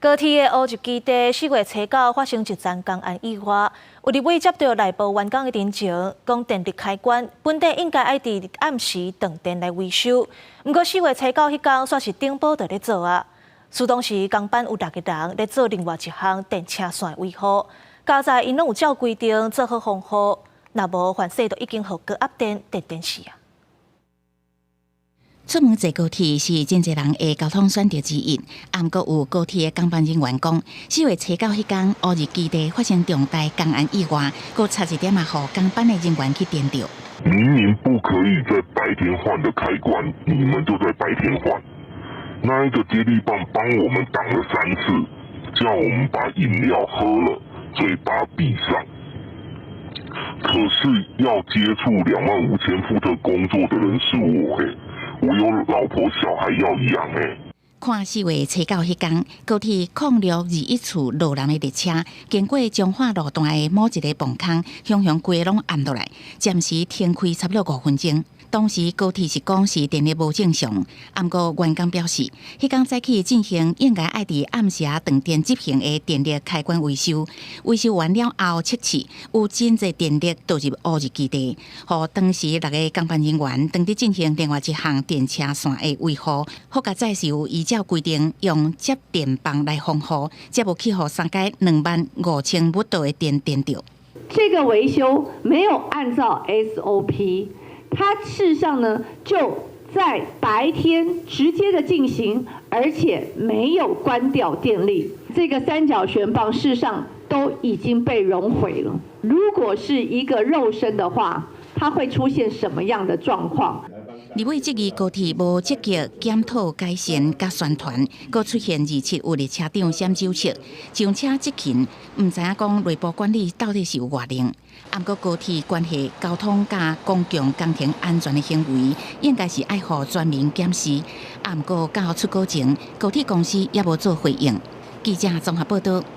高铁的乌日基地4月初9发生一宗公安意外，有立委接到内部员工的陈情，讲电力开关本地应该爱伫暗时断电来维修，不过4月初9迄天煞是顶堡在咧做啊。事当时工班有6个人咧做另外一项电车线的维护，加在因拢有照规定做好防护，若无反正都已经互高压电死啊。 出门坐高铁是真侪人的交通选择之一，毋过有高铁的工班人员讲，4月初9迄天乌日基地发生重大公安意外，佫差一点嘛，互工班的人员去电到。明明不可以在白天换的开关，你们就在白天换。那一个接力棒帮我们挡了3次，叫我们把饮料喝了，嘴巴闭上。可是要接触25000伏特工作的人是我我有老婆小孩要养看4月初9迄天，高铁0621处路南的列车经过彰化路段的某一个磅空，向规拢按落来，暂时停开差不多5分钟。当时高铁是讲是电力无正常，不过员工表示，迄天早起进行应该爱伫暗时断电执行的电力开关维修，维修完了后测试有真侪电力导入乌日基地，互当时6个工班人员当伫进行另外一项电车线的维护，好甲再是有依照规定用接电棒来防护，才无去互3界25000伏特的电到。这个维修没有按照 SOP。 它事实上呢，就在白天直接的进行，而且没有关掉电力。这个三角旋棒事实上都已经被熔毁了。如果是一个肉身的话，它会出现什么样的状况？立委质疑高铁无积极检讨改善甲宣传，佫出现27有列车长闪酒测，上车执勤，唔知影讲内部管理到底是有偌灵。不过高铁关系交通甲公共工程安全的行为，应该是爱互全面检视。不过到出稿前，高铁公司也无做回应。记者综合报道。